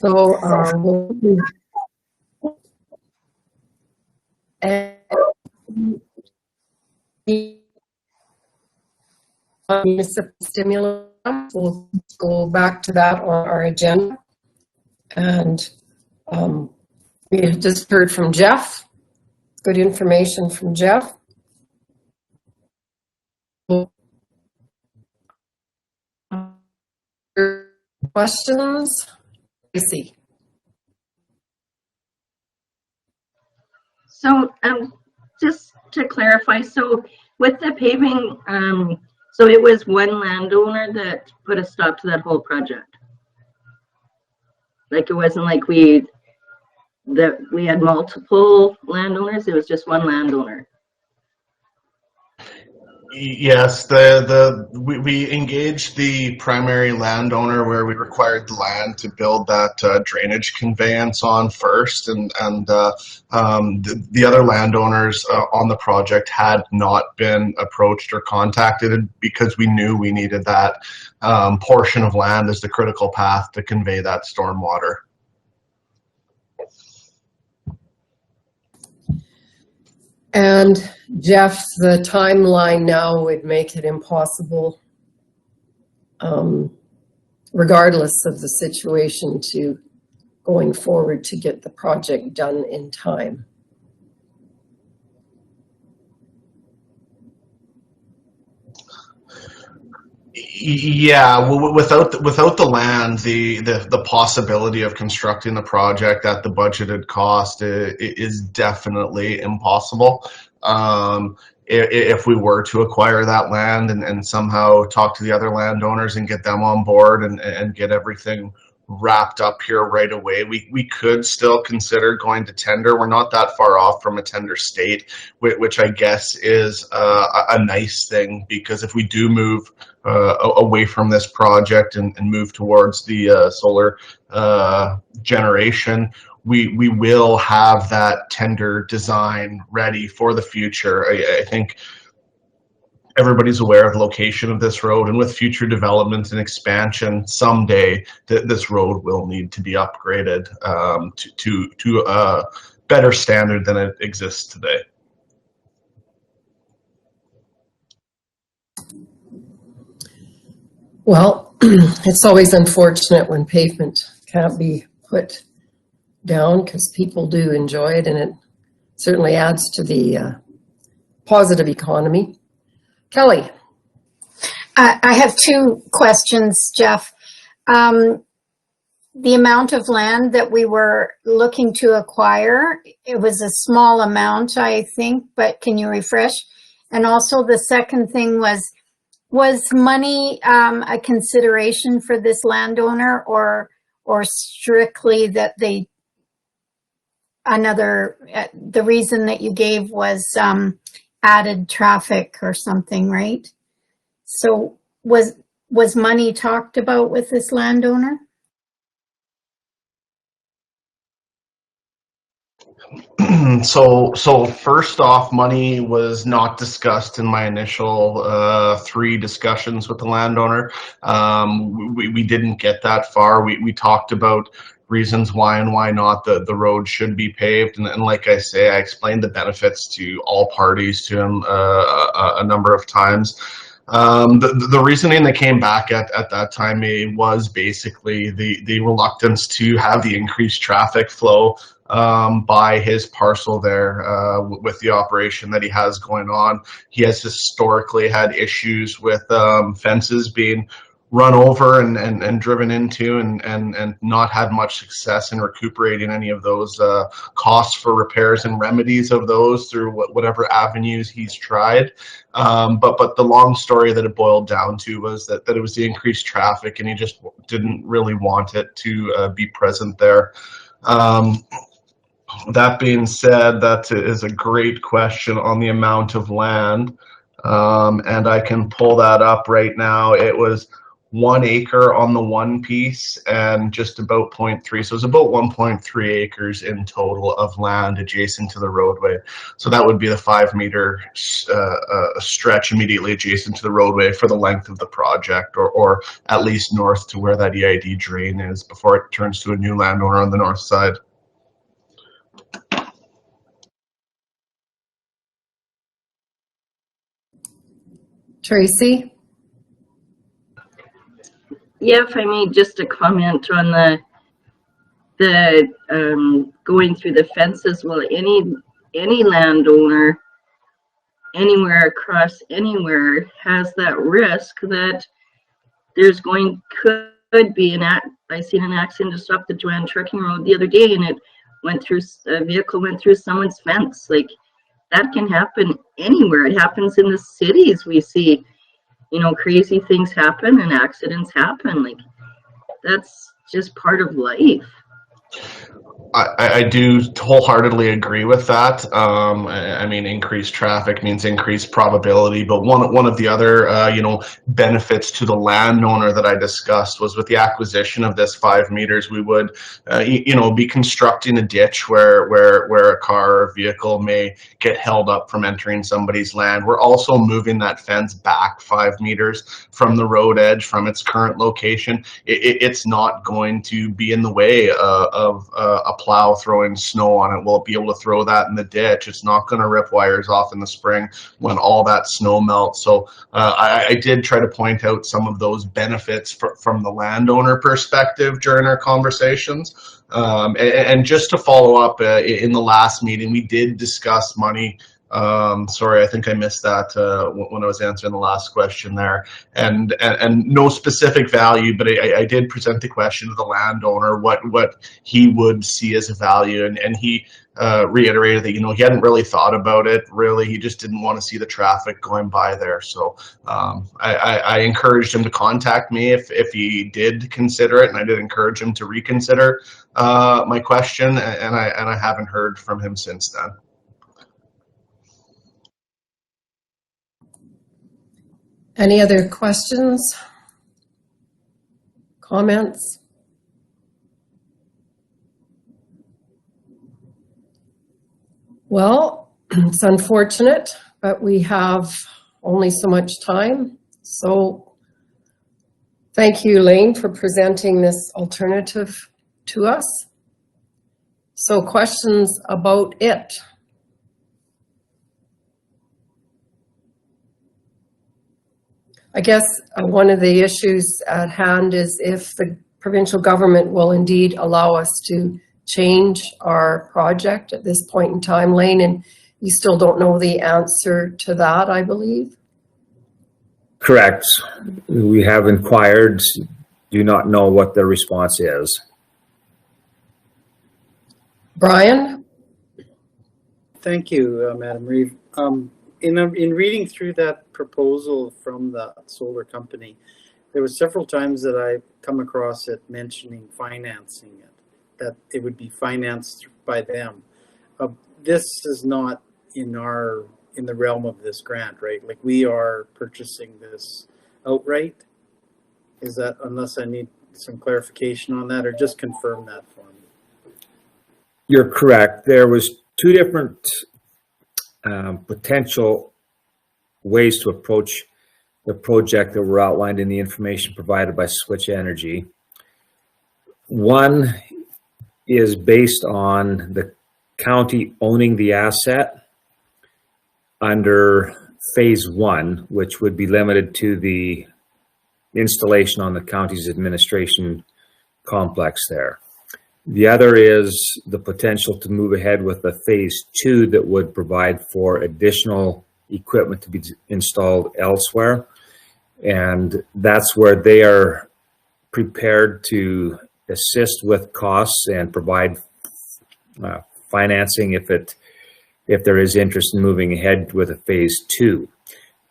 So we'll municipal stimulus. We'll go back to that on our agenda. And we have just heard from Jeff. Good information from Jeff. Questions? Tracy. So just to clarify, so with the paving, so it was one landowner that put a stop to that whole project. Like it wasn't like we had multiple landowners, it was just one landowner. Yes, we engaged the primary landowner where we required the land to build that drainage conveyance on first, and the other landowners on the project had not been approached or contacted because we knew we needed that portion of land as the critical path to convey that stormwater. And Jeff, the timeline now would make it impossible, regardless of the situation, to going forward to get the project done in time. Yeah, well, without the land, the possibility of constructing the project at the budgeted cost is definitely impossible. If we were to acquire that land and somehow talk to the other landowners and get them on board and get everything wrapped up here right away, we could still consider going to tender. We're not that far off from a tender state, which I guess is a nice thing, because if we do move away from this project and move towards the solar generation, we will have that tender design ready for the future. I think everybody's aware of the location of this road, and with future development and expansion someday, this road will need to be upgraded to a better standard than it exists today. Well, it's always unfortunate when pavement can't be put down, because people do enjoy it, and it certainly adds to the positive economy. Kelly. I have two questions, Jeff. The amount of land that we were looking to acquire, it was a small amount, I think, but can you refresh? And also the second thing was money a consideration for this landowner, or strictly that they, the reason that you gave was added traffic or something, right? So was money talked about with this landowner? So first off, money was not discussed in my initial 3 discussions with the landowner. We didn't get that far. We talked about reasons why and why not the road should be paved, and like I say, I explained the benefits to all parties to him a number of times. The reasoning that came back at that time was basically the reluctance to have the increased traffic flow by his parcel there with the operation that he has going on. He has historically had issues with fences being run over and driven into, and not had much success in recuperating any of those costs for repairs and remedies of those through whatever avenues he's tried. But the long story that it boiled down to was that it was the increased traffic, and he just didn't really want it to be present there. That being said, that is a great question on the amount of land, and I can pull that up right now. It was 1 acre on the one piece and just about 0.3. So it's about 1.3 acres in total of land adjacent to the roadway. So that would be the 5 meter stretch immediately adjacent to the roadway for the length of the project, or at least north to where that EID drain is before it turns to a new landowner on the north side. Tracy? Yeah, if I may, just a comment on the going through the fences. Well, any landowner anywhere across anywhere has that risk that there's could be I seen an accident just off the Joanne Trucking Road the other day, and a vehicle went through someone's fence. Like, that can happen anywhere. It happens in the cities. We see, crazy things happen and accidents happen. Like, that's just part of life. I do wholeheartedly agree with that. I mean, increased traffic means increased probability, but one of the other, benefits to the landowner that I discussed was with the acquisition of this 5 meters, we would, be constructing a ditch where a car or vehicle may get held up from entering somebody's land. We're also moving that fence back 5 meters from the road edge, from its current location. It's not going to be in the way of a plow throwing snow on it. We'll be able to throw that in the ditch. It's not going to rip wires off in the spring when all that snow melts. So I did try to point out some of those benefits from the landowner perspective during our conversations. And just to follow up, in the last meeting, we did discuss money. Sorry, I think I missed that when I was answering the last question there. And no specific value, but I did present the question to the landowner what he would see as a value, and he reiterated that he hadn't really thought about it. Really, he just didn't want to see the traffic going by there. So I encouraged him to contact me if he did consider it, and I did encourage him to reconsider my question, and I haven't heard from him since then. Any other questions? Comments? Well, it's unfortunate, but we have only so much time. So thank you, Elaine, for presenting this alternative to us. So questions about it? I guess one of the issues at hand is if the provincial government will indeed allow us to change our project at this point in time, Lane, and you still don't know the answer to that, I believe? Correct. We have inquired, do not know what the response is. Brian? Thank you, Madam Reeve. In reading through that proposal from the solar company, there were several times that I come across it mentioning financing it, that it would be financed by them. This is not in the realm of this grant, right? Like, we are purchasing this outright. Is that, unless I need some clarification on that, or just confirm that for me? You're correct. There was 2 different potential ways to approach the project that were outlined in the information provided by Switch Energy. One is based on the county owning the asset under phase 1, which would be limited to the installation on the county's administration complex there. The other is the potential to move ahead with a phase 2 that would provide for additional equipment to be installed elsewhere. And that's where they are prepared to assist with costs and provide financing if there is interest in moving ahead with a phase 2.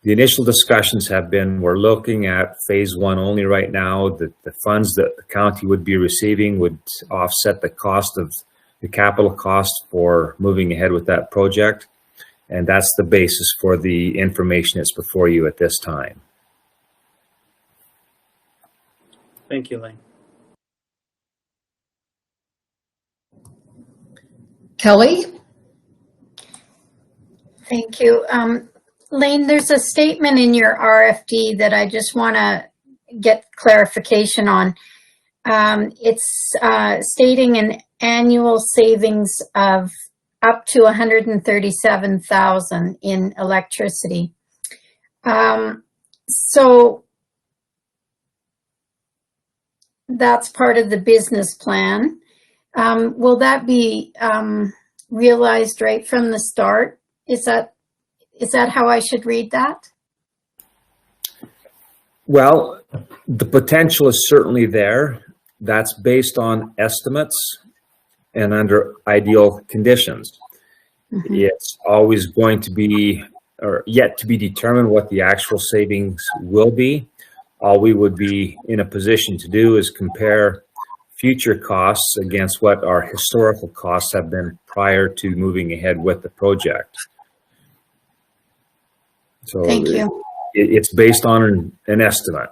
The initial discussions have been, we're looking at phase 1 only right now. The funds that the county would be receiving would offset the cost of the capital cost for moving ahead with that project. And that's the basis for the information that's before you at this time. Thank you, Lane. Kelly? Thank you. Lane, there's a statement in your RFD that I just want to get clarification on. It's stating an annual savings of up to 137,000 in electricity. So that's part of the business plan. Will that be realized right from the start? Is that how I should read that? Well, the potential is certainly there. That's based on estimates and under ideal conditions. Mm-hmm. It's always going to be, or yet to be determined, what the actual savings will be. All we would be in a position to do is compare future costs against what our historical costs have been prior to moving ahead with the project. So Thank you. It's based on an estimate.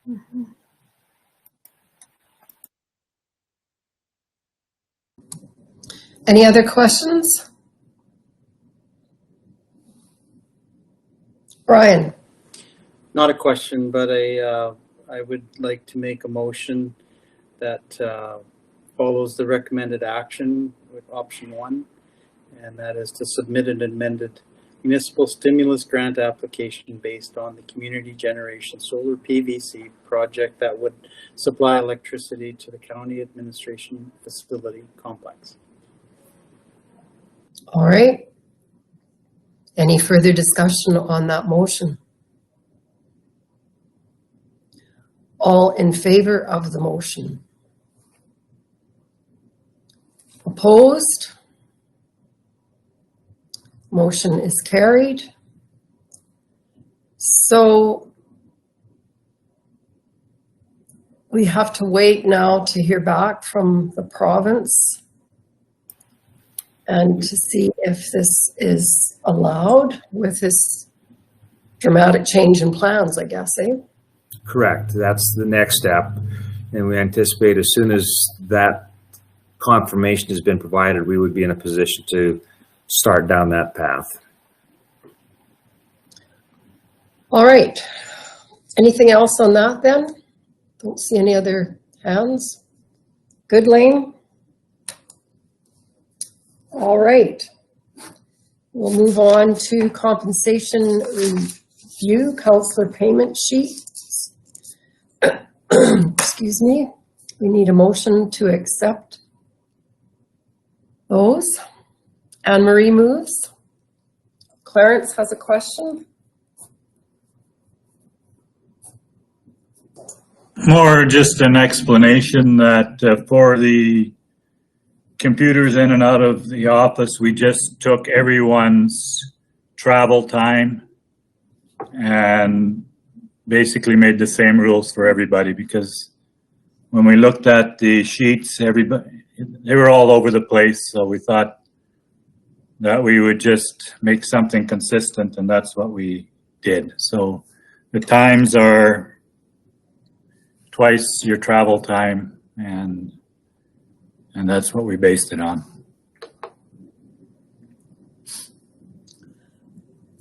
Mm-hmm. Any other questions? Brian? Not a question, but I would like to make a motion that follows the recommended action with option 1, and that is to submit an amended municipal stimulus grant application based on the community generation solar PVC project that would supply electricity to the county administration facility complex. All right. Any further discussion on that motion? All in favor of the motion? Opposed? Motion is carried. So we have to wait now to hear back from the province and to see if this is allowed with this dramatic change in plans, I guess, eh? Correct. That's the next step. And we anticipate as soon as that confirmation has been provided, we would be in a position to start down that path. All right. Anything else on that then? Don't see any other hands. Good, Lane? All right. We'll move on to compensation review, Councillor payment sheets. Excuse me. We need a motion to accept those. Anne Marie moves. Clarence has a question. More just an explanation that for the computers in and out of the office, we just took everyone's travel time and basically made the same rules for everybody, because when we looked at the sheets, they were all over the place. So we thought that we would just make something consistent, and that's what we did. So the times are twice your travel time, and that's what we based it on.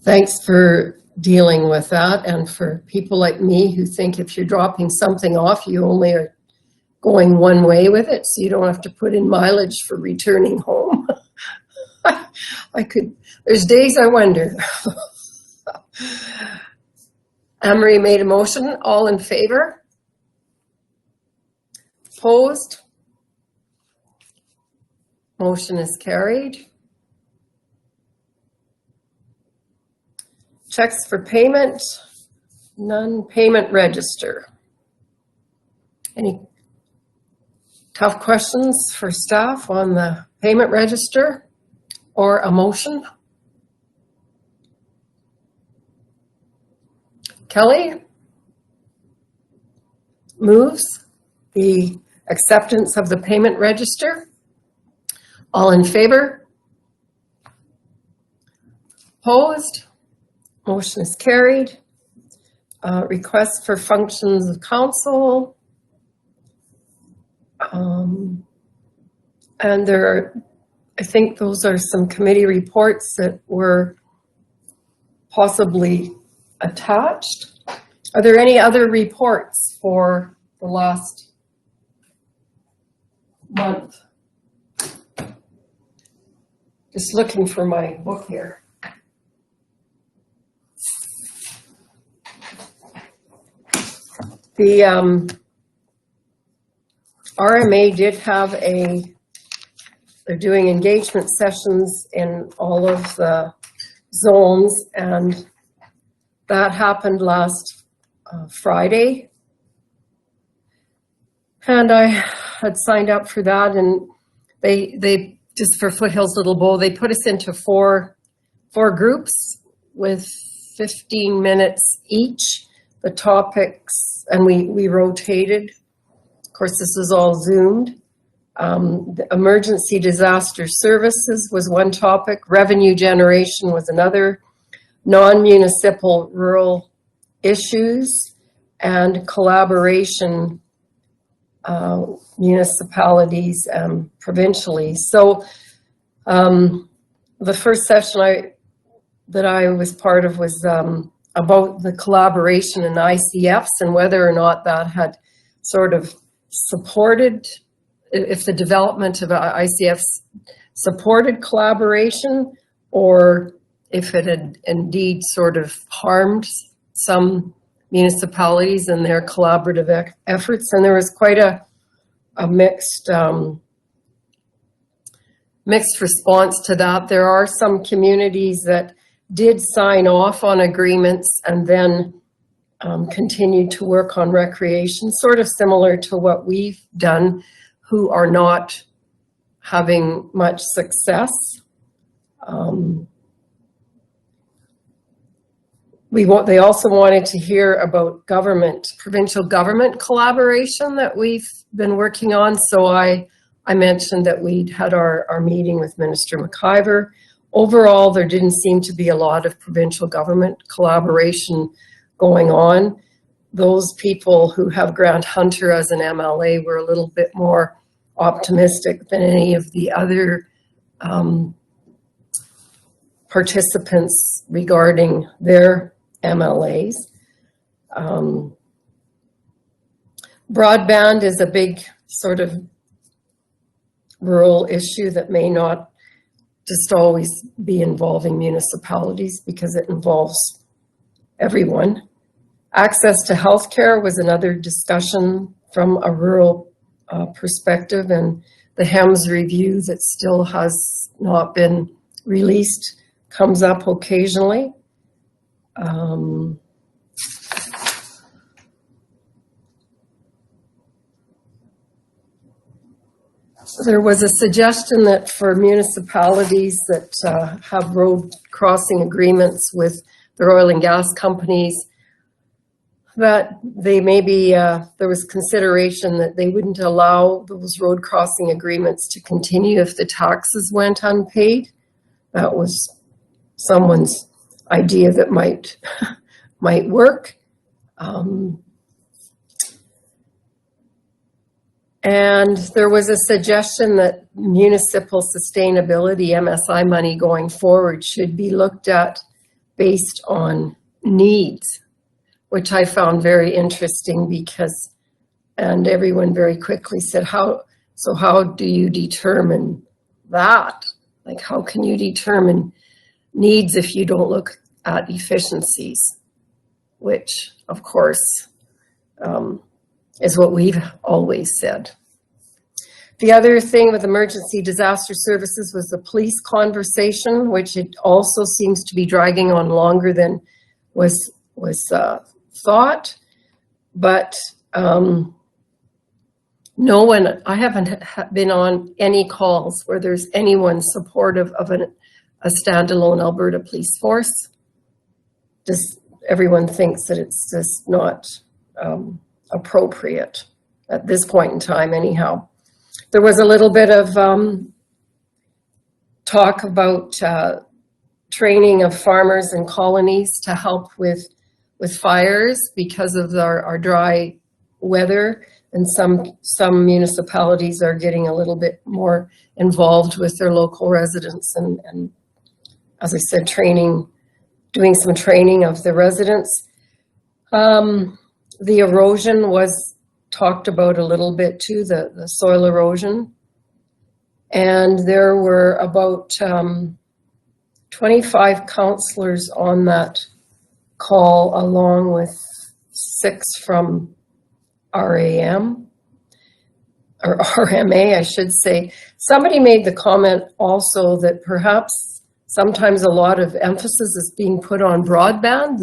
Thanks for dealing with that, and for people like me who think if you're dropping something off, you only are going one way with it, so you don't have to put in mileage for returning home. There's days I wonder. Anne-Marie made a motion. All in favor? Opposed? Motion is carried. Checks for payment, none. Payment register. Any tough questions for staff on the payment register or a motion? Kelly moves the acceptance of the payment register. All in favor? Opposed? Motion is carried. requests for functions of council. And there are, I think those are some committee reports that were possibly attached. Are there any other reports for the last month? Just looking for my book here. The RMA did have they're doing engagement sessions in all of the zones, and that happened last Friday. And I had signed up for that, and they just for Foothills Little Bow, they put us into four groups with 15 minutes each. The topics, and we rotated. Of course, this was all Zoomed. The emergency disaster services was one topic. Revenue generation was another. Non-municipal rural issues and collaboration, municipalities and provincially. So the first session that I was part of was about the collaboration in ICFs and whether or not that had sort of supported, if the development of ICFs supported collaboration, or if it had indeed sort of harmed some municipalities and their collaborative efforts. And there was quite a mixed response to that. There are some communities that did sign off on agreements and then continued to work on recreation, sort of similar to what we've done, who are not having much success. They also wanted to hear about provincial government collaboration that we've been working on. So I mentioned that we'd had our meeting with Minister McIver. Overall, there didn't seem to be a lot of provincial government collaboration going on. Those people who have Grant Hunter as an MLA were a little bit more optimistic than any of the other participants regarding their MLAs. Broadband is a big sort of rural issue that may not just always be involving municipalities because it involves everyone. Access to healthcare was another discussion from a rural perspective, and the HEMS review that still has not been released comes up occasionally. There was a suggestion that for municipalities that have road crossing agreements with their oil and gas companies, that they maybe, there was consideration that they wouldn't allow those road crossing agreements to continue if the taxes went unpaid. That was someone's idea that might work. And there was a suggestion that municipal sustainability, MSI money going forward, should be looked at based on needs, which I found very interesting because, and everyone very quickly said, how do you determine that? Like, how can you determine needs if you don't look at efficiencies? Which, of course, is what we've always said. The other thing with emergency disaster services was the police conversation, which it also seems to be dragging on longer than was thought. But no one, I haven't been on any calls where there's anyone supportive of a standalone Alberta police force. Just everyone thinks that it's just not appropriate at this point in time anyhow. There was a little bit of talk about training of farmers and colonies to help with with fires because of our dry weather, and some municipalities are getting a little bit more involved with their local residents and as I said, doing some training of the residents. The erosion was talked about a little bit too, the soil erosion. And there were about 25 councillors on that call, along with 6 from RAM, or RMA, I should say. Somebody made the comment also that perhaps sometimes a lot of emphasis is being put on broadband,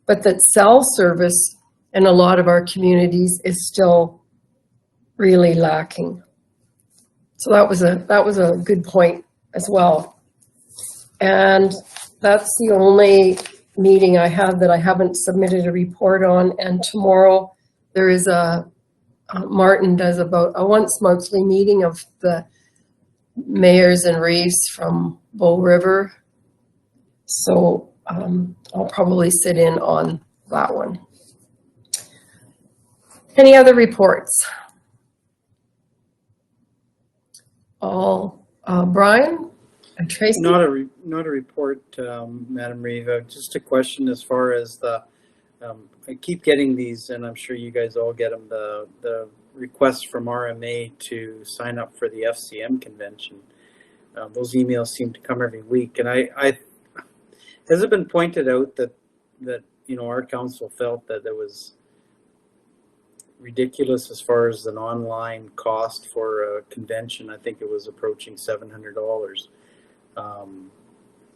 but that cell service in a lot of our communities is still really lacking. So that was a good point as well. And that's the only meeting I have that I haven't submitted a report on. And tomorrow there is Martin does about a once monthly meeting of the mayors and reefs from Bow River. So I'll probably sit in on that one. Any other reports? Brian and Tracy? Not a report, Madam Reeve. Just a question as far as the, I keep getting these, and I'm sure you guys all get them, the requests from RMA to sign up for the FCM convention. Those emails seem to come every week, and has it been pointed out that you know, our council felt that it was ridiculous as far as an online cost for a convention? I think it was approaching $700.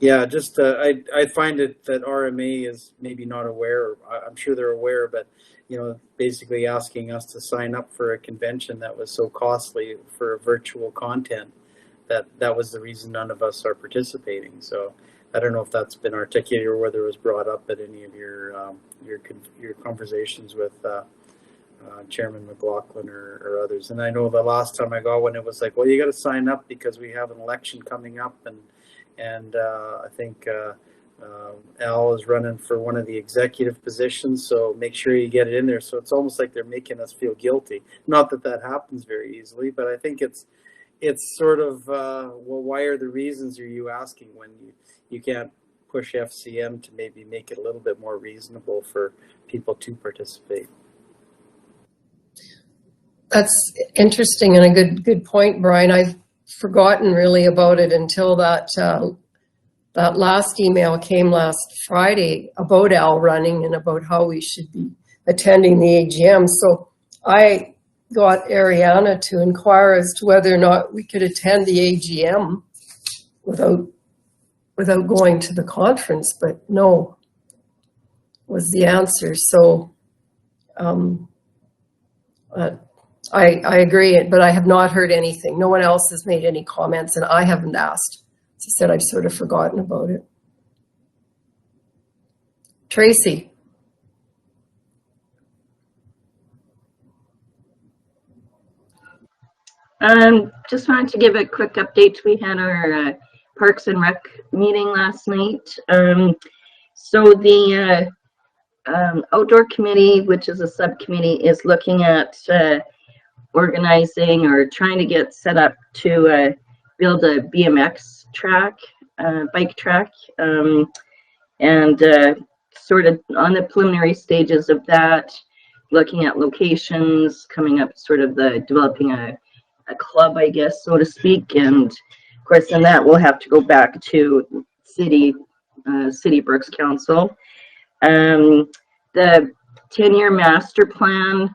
Yeah, just I find it that RMA is maybe not aware. I'm sure they're aware, but you know, basically asking us to sign up for a convention that was so costly for virtual content that was the reason none of us are participating. So I don't know if that's been articulated or whether it was brought up at any of your conversations with Chairman McLaughlin or others. And I know the last time I got one, it was like, well, you got to sign up because we have an election coming up, and I think Al is running for one of the executive positions, so make sure you get it in there. So it's almost like they're making us feel guilty. Not that happens very easily, but I think it's sort of, well, why are the reasons are you asking when you can't push FCM to maybe make it a little bit more reasonable for people to participate? That's interesting and a good point, Brian. I've forgotten really about it until that last email came last Friday about Al running and about how we should be attending the AGM. So I got Ariana to inquire as to whether or not we could attend the AGM without going to the conference, but no was the answer. So I agree, but I have not heard anything. No one else has made any comments, and I haven't asked. As I said, I've sort of forgotten about it. Tracy. Just wanted to give a quick update. We had our Parks and Rec meeting last night. So the outdoor committee, which is a subcommittee, is looking at organizing or trying to get set up to build a BMX track, bike track, and sort of on the preliminary stages of that, looking at locations, coming up sort of developing a club, I guess, so to speak. And of course, then that will have to go back to City Brooks Council. The 10-year master plan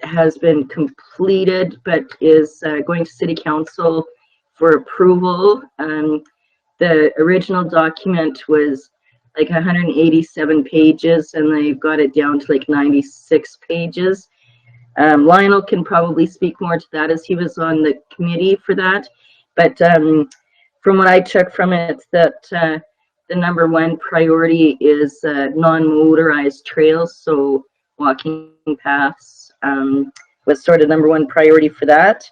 has been completed, but is going to City Council for approval. The original document was like 187 pages, and they've got it down to like 96 pages. Lionel can probably speak more to that as he was on the committee for that. But from what I took from it, it's that the number one priority is non-motorized trails, so walking paths was sort of number one priority for that.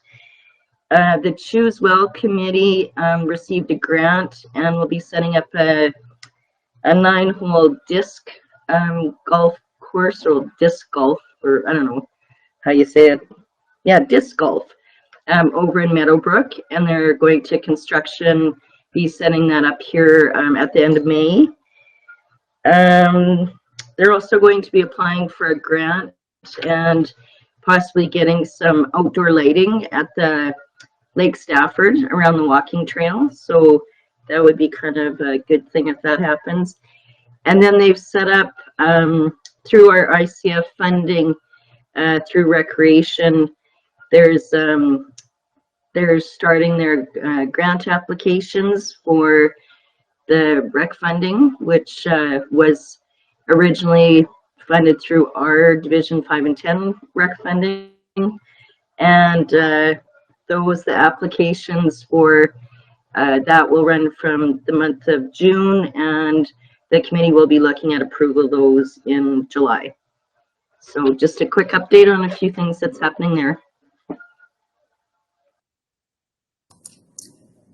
The Choose Well committee received a grant and will be setting up a a 9-hole disc golf course, or disc golf, or I don't know how you say it. Yeah, disc golf over in Meadowbrook, and they're going to be setting that up here at the end of May. They're also going to be applying for a grant and possibly getting some outdoor lighting at the Lake Stafford around the walking trail. So that would be kind of a good thing if that happens. And then they've set up through our ICF funding through recreation. They're starting their grant applications for the rec funding, which was originally funded through our Division 5 and 10 rec funding. And the applications for that will run from the month of June, and the committee will be looking at approval of those in July. So just a quick update on a few things that's happening there.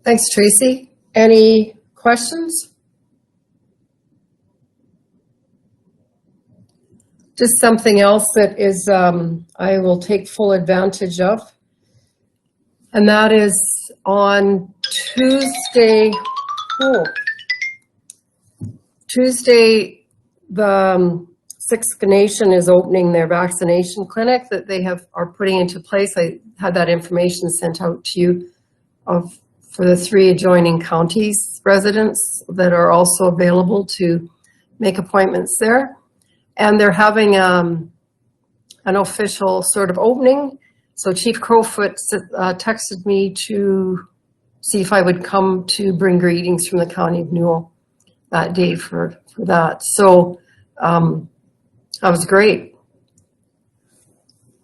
Thanks, Tracy. Any questions? Just something else that is I will take full advantage of, and that is on Tuesday. Tuesday, the Sixth Nation is opening their vaccination clinic that they are putting into place. I had that information sent out to you for the 3 adjoining counties residents that are also available to make appointments there. And they're having an official sort of opening. So Chief Crowfoot texted me to see if I would come to bring greetings from the County of Newell that day for that. So that was great.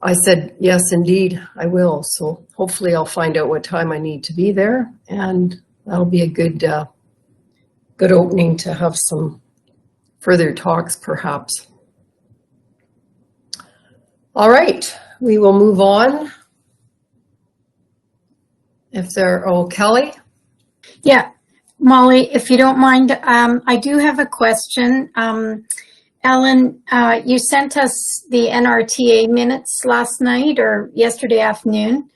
I said, yes, indeed, I will. So hopefully I'll find out what time I need to be there, and that'll be a good opening to have some further talks, perhaps. All right, we will move on. Kelly? Yeah, Molly, if you don't mind, I do have a question. Ellen, you sent us the NRTA minutes last night or yesterday afternoon.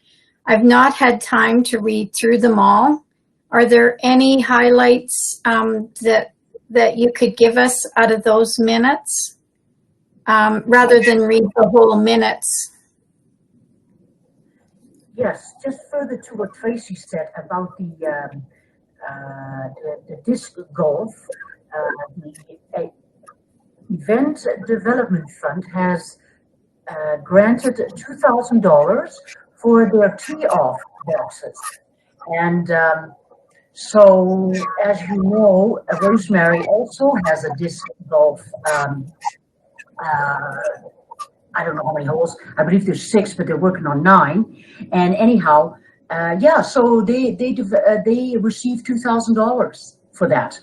I've not had time to read through them all. Are there any highlights that you could give us out of those minutes, rather than read the whole minutes? Yes, just further to what Tracy said about the disc golf, the Event Development Fund has granted $2,000 for their tee-off boxes. And so, as you know, Rosemary also has a disc golf, I don't know how many holes, I believe there's 6, but they're working on 9. And anyhow, yeah, so they received $2,000 for that.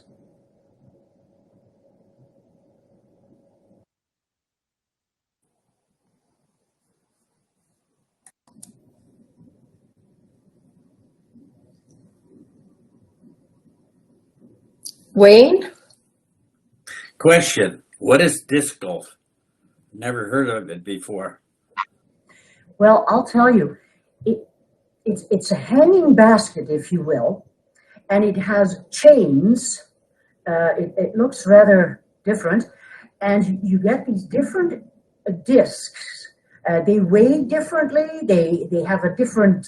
Wayne? Question, what is disc golf? Never heard of it before. Well, I'll tell you, it's a hanging basket, if you will, and it has chains. It looks rather different, and you get these different discs. They weigh differently. They have a different.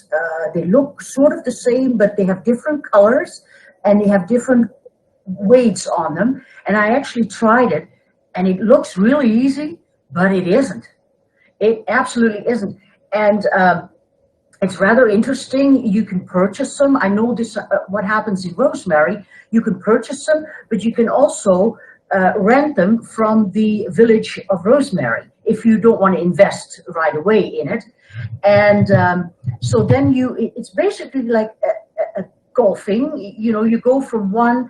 They look sort of the same, but they have different colors, and they have different weights on them. And I actually tried it, and it looks really easy, but it isn't. It absolutely isn't. And it's rather interesting. You can purchase them. I know this. What happens in Rosemary, you can purchase them, but you can also rent them from the village of Rosemary if you don't want to invest right away in it. And so then it's basically like a golfing. You know, you go from one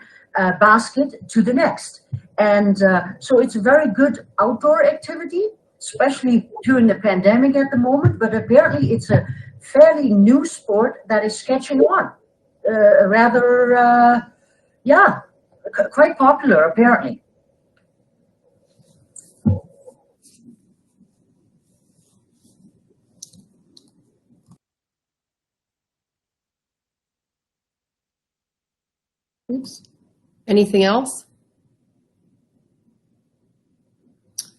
basket to the next. And so it's a very good outdoor activity, especially during the pandemic at the moment, but apparently it's a fairly new sport that is catching on. quite popular apparently. Oops. Anything else?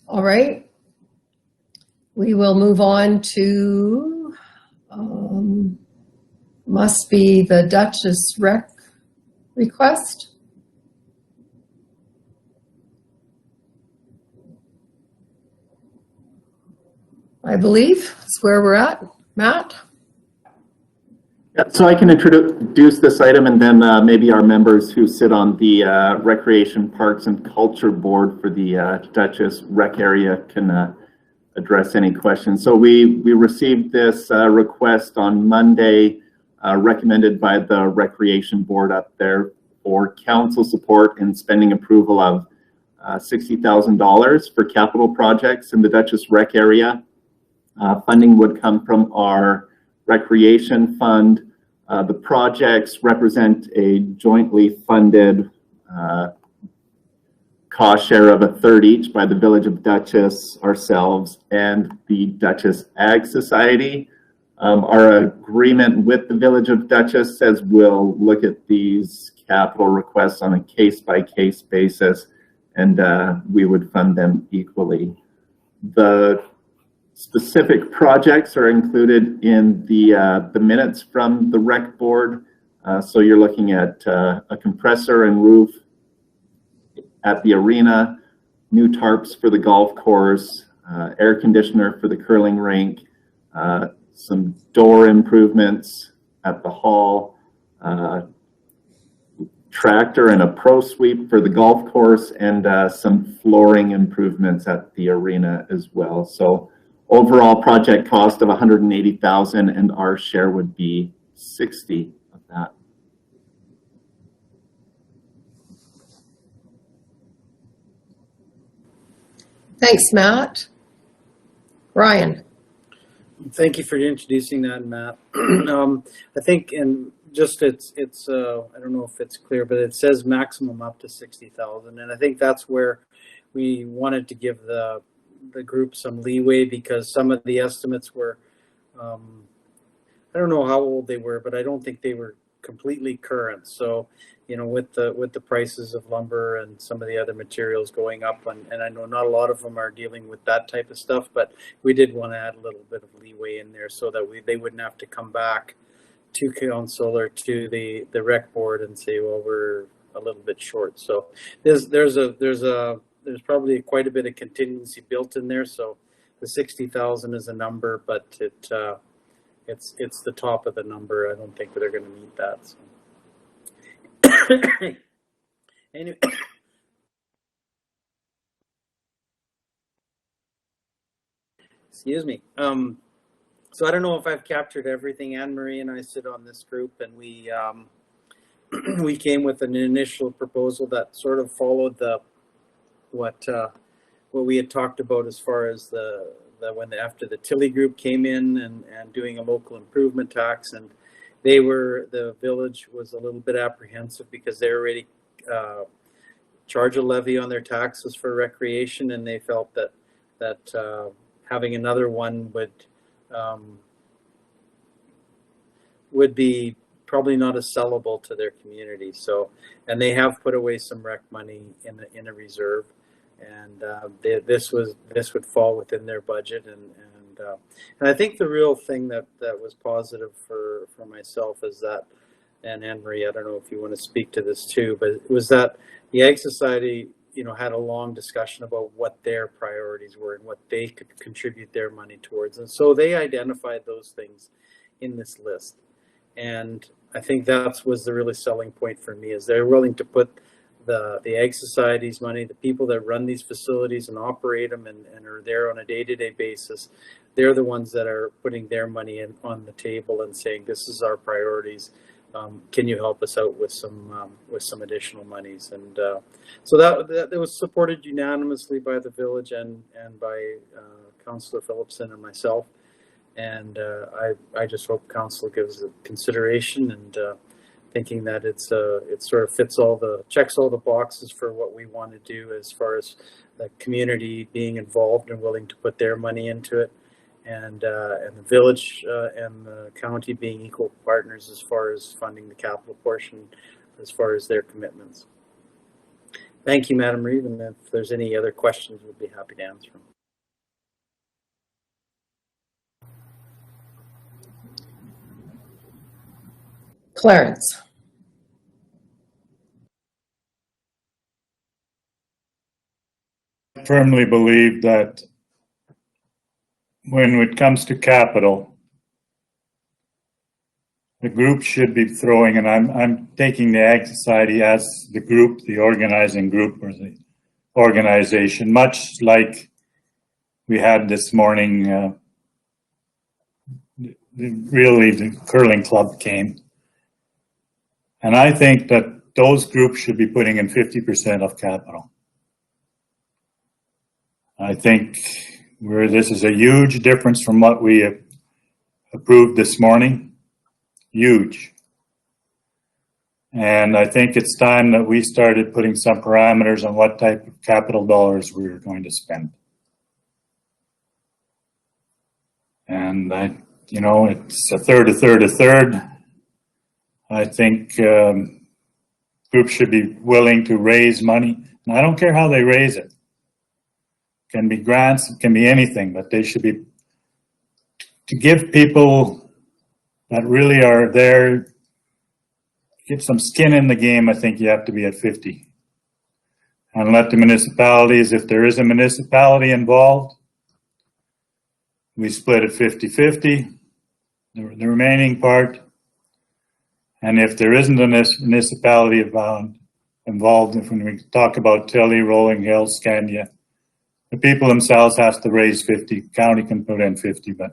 All right. We will move on to, must be the Duchess rec request. I believe that's where we're at. Matt? Yeah, so I can introduce this item, and then maybe our members who sit on the Recreation, Parks and Culture Board for the Duchess Rec area can address any questions. So we received this request on Monday, recommended by the Recreation Board up there for council support and spending approval of $60,000 for capital projects in the Duchess Rec area. Funding would come from our Recreation Fund. The projects represent a jointly funded cost share of 1/3 each by the Village of Duchess, ourselves, and the Duchess Ag Society. Our agreement with the Village of Duchess says we'll look at these capital requests on a case-by-case basis, and we would fund them equally. The specific projects are included in the minutes from the rec board. So you're looking at a compressor and roof at the arena, new tarps for the golf course, air conditioner for the curling rink, some door improvements at the hall, tractor and a pro sweep for the golf course, and some flooring improvements at the arena as well. So overall project cost of $180,000, and our share would be 60 of that. Thanks, Matt. Ryan? Thank you for introducing that, Matt. I think, and just it's I don't know if it's clear, but it says maximum up to 60,000, and I think that's where we wanted to give the group some leeway, because some of the estimates were, I don't know how old they were, but I don't think they were completely current. So, you know, with the prices of lumber and some of the other materials going up, and I know not a lot of them are dealing with that type of stuff, but we did want to add a little bit of leeway in there so that they wouldn't have to come back to council or to the rec board and say, well, we're a little bit short. So there's probably quite a bit of contingency built in there. So the 60,000 is a number, but it's the top of the number. I don't think that they're going to meet that. So. Anyway. Excuse me. So I don't know if I've captured everything. Anne Marie and I sit on this group, and we we came with an initial proposal that sort of followed what we had talked about as far as after the Tilly group came in and doing a local improvement tax, and the village was a little bit apprehensive because they already charge a levy on their taxes for recreation, and they felt that having another one would be probably not as sellable to their community. So, and they have put away some rec money in a reserve, and this would fall within their budget, and I think the real thing that was positive for myself is that, and Anne Marie, I don't know if you want to speak to this too, but it was that the Ag Society, you know, had a long discussion about what their priorities were and what they could contribute their money towards, and so they identified those things in this list. And I think that was the really selling point for me, is they're willing to put the Ag Society's money, the people that run these facilities and operate them and are there on a day-to-day basis. They're the ones that are putting their money on the table and saying, this is our priorities. Can you help us out with some additional monies? And so that was supported unanimously by the village and by Councillor Phillipson and myself. And I just hope council gives it consideration and thinking that it sort of checks all the boxes for what we want to do as far as the community being involved and willing to put their money into it, and the village and the county being equal partners as far as funding the capital portion, as far as their commitments. Thank you, Madam Reeve, and if there's any other questions, we'd be happy to answer them. Clarence. I firmly believe that when it comes to capital, the group should be throwing, and I'm taking the Ag Society as the group, the organizing group or the organization, much like we had this morning. Really, the curling club came. And I think that those groups should be putting in 50% of capital. I think this is a huge difference from what we approved this morning. Huge. And I think it's time that we started putting some parameters on what type of capital dollars we were going to spend. And it's a third, a third, a third. I think groups should be willing to raise money. And I don't care how they raise it. It can be grants, it can be anything, but they should be to give people that really are there, get some skin in the game. I think you have to be at 50. And let the municipalities, if there is a municipality involved, we split it 50-50, the remaining part. And if there isn't a municipality involved, if when we talk about Tilly, Rolling Hills, Scandia, the people themselves have to raise 50. County can put in 50, but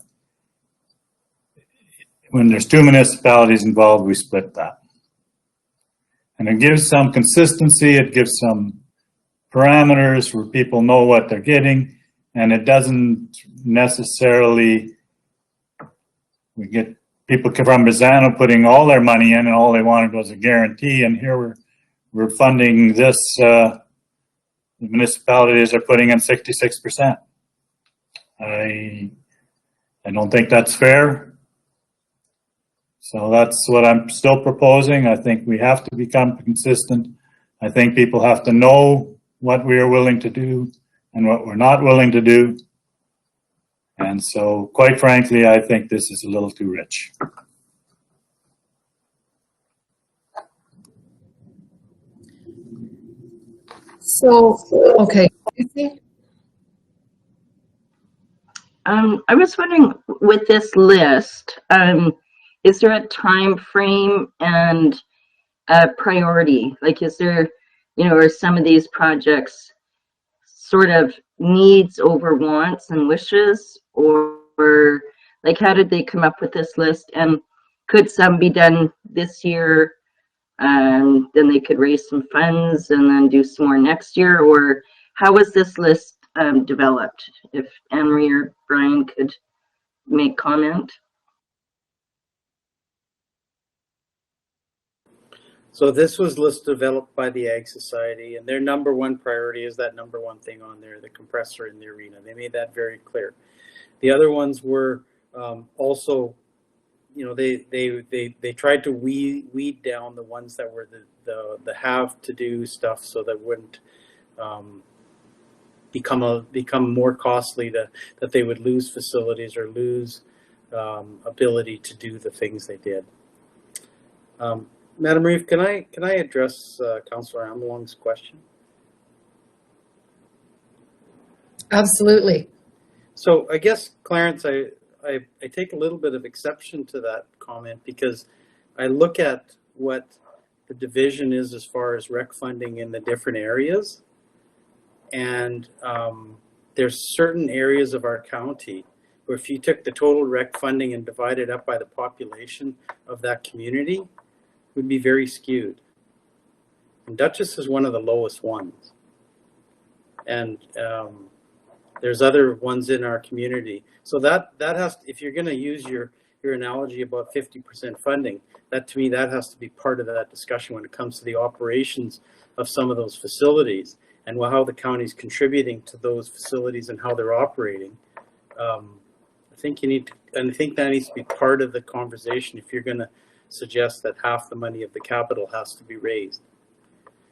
when there's two municipalities involved, we split that. And it gives some consistency, it gives some parameters where people know what they're getting, and it doesn't necessarily, we get people from Bizano putting all their money in and all they wanted was a guarantee, and here we're funding this, the municipalities are putting in 66%. I don't think that's fair. So that's what I'm still proposing. I think we have to become consistent. I think people have to know what we are willing to do and what we're not willing to do. And so, quite frankly, I think this is a little too rich. So, okay. I was wondering, with this list, is there a time frame and a priority? Like, is there, are some of these projects sort of needs over wants and wishes, or like, how did they come up with this list? And could some be done this year, and then they could raise some funds and then do some more next year? Or how was this list developed? If Anne-Marie or Brian could make comment. So this was list developed by the Ag Society, and their number one priority is that number one thing on there, the compressor in the arena. They made that very clear. The other ones were also, they tried to weed down the ones that were the have to do stuff, so that wouldn't become more costly, that they would lose facilities or lose ability to do the things they did. Madam Reeve, can I address Councillor Amelong's question? Absolutely. So I guess, Clarence, I take a little bit of exception to that comment, because I look at what the division is as far as rec funding in the different areas, and there's certain areas of our county where if you took the total rec funding and divided up by the population of that community, would be very skewed. And Duchess is one of the lowest ones. And there's other ones in our community. So that has, if you're going to use your your analogy about 50% funding, that to me, that has to be part of that discussion when it comes to the operations of some of those facilities and how the county's contributing to those facilities and how they're operating. I think you need to, and I think that needs to be part of the conversation if you're going to suggest that half the money of the capital has to be raised.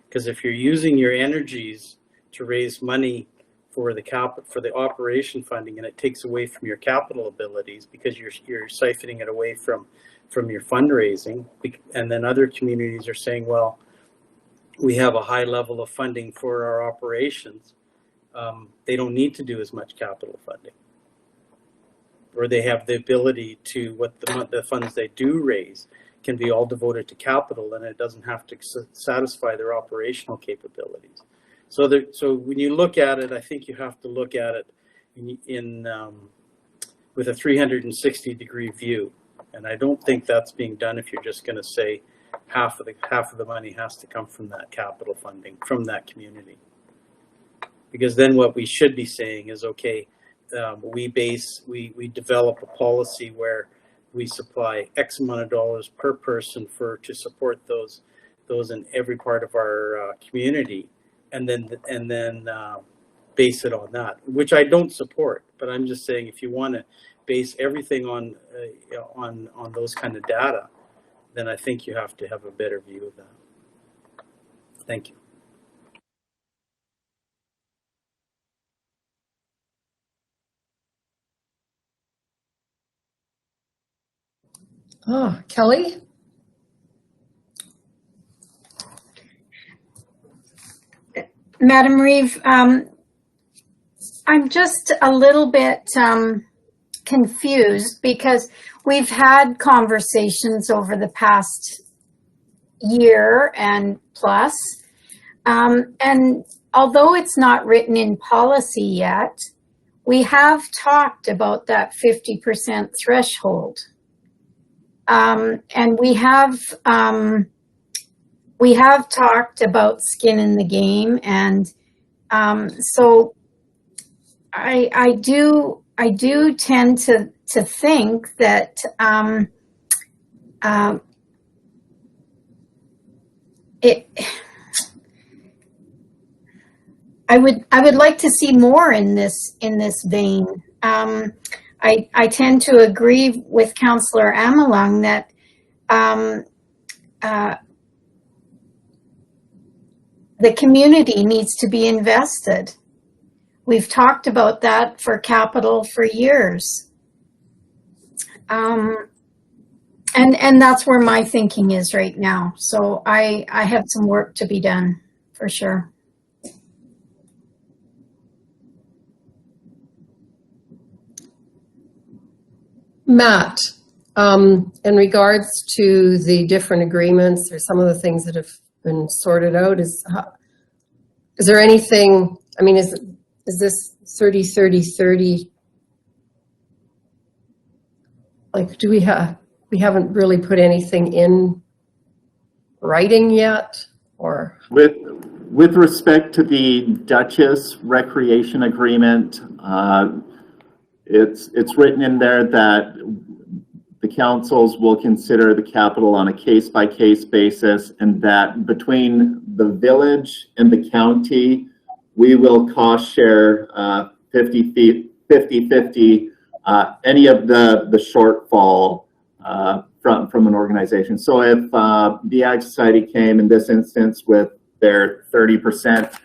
Because if you're using your energies to raise money for the operation funding, and it takes away from your capital abilities because you're siphoning it away from your fundraising, and then other communities are saying, well, we have a high level of funding for our operations. They don't need to do as much capital funding, or they have the ability to, what the funds they do raise can be all devoted to capital, and it doesn't have to satisfy their operational capabilities. So when you look at it, I think you have to look at it with a 360-degree view, and I don't think that's being done if you're just going to say half of the money has to come from that capital funding from that community. Because then what we should be saying is, okay, we develop a policy where we supply X amount of dollars per person to support those in every part of our community, and then base it on that, which I don't support. But I'm just saying, if you want to base everything on those kind of data, then I think you have to have a better view of that. Thank you. Oh, Kelly? Madam Reeve, I'm just a little bit confused because we've had conversations over the past year and plus, and although it's not written in policy yet, we have talked about that 50% threshold. And we have talked about skin in the game, and so I do tend to think that I would like to see more in this vein. I tend to agree with Councillor Amelung that the community needs to be invested. We've talked about that for capital for years. And that's where my thinking is right now. So I have some work to be done for sure. Matt, in regards to the different agreements or some of the things that have been sorted out, is there anything, I mean, is this 30-30-30, like, we haven't really put anything in writing yet, or? With respect to the Duchess recreation agreement, it's written in there that the councils will consider the capital on a case-by-case basis, and that between the village and the county, we will cost share 50-50 any of the shortfall from an organization. So if the Ag Society came in this instance with their 30%,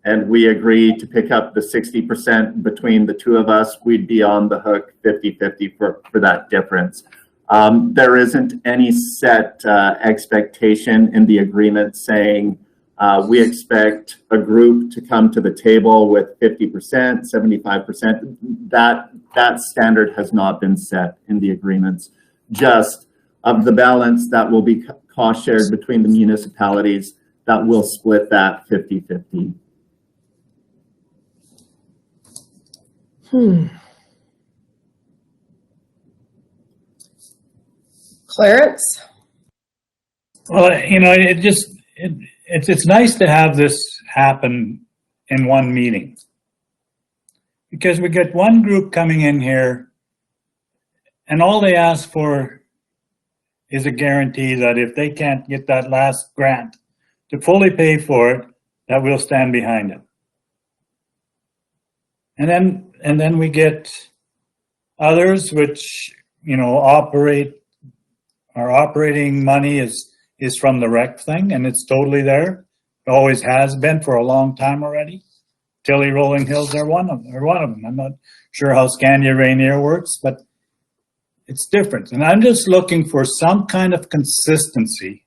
and we agreed to pick up the 60% between the two of us, we'd be on the hook 50-50 for that difference. There isn't any set expectation in the agreement saying we expect a group to come to the table with 50%, 75%. That standard has not been set in the agreements. Just of the balance that will be cost shared between the municipalities, that will split that 50-50. Clarence? Well, you know, it's nice to have this happen in one meeting, because we get one group coming in here And all they ask for is a guarantee that if they can't get that last grant to fully pay for it, that we'll stand behind it. And then we get others which, you know, our operating money is from the rec thing, and it's totally there. It always has been for a long time already. Tilly Rolling Hills are one of them. I'm not sure how Scandia Rainier works, but it's different. And I'm just looking for some kind of consistency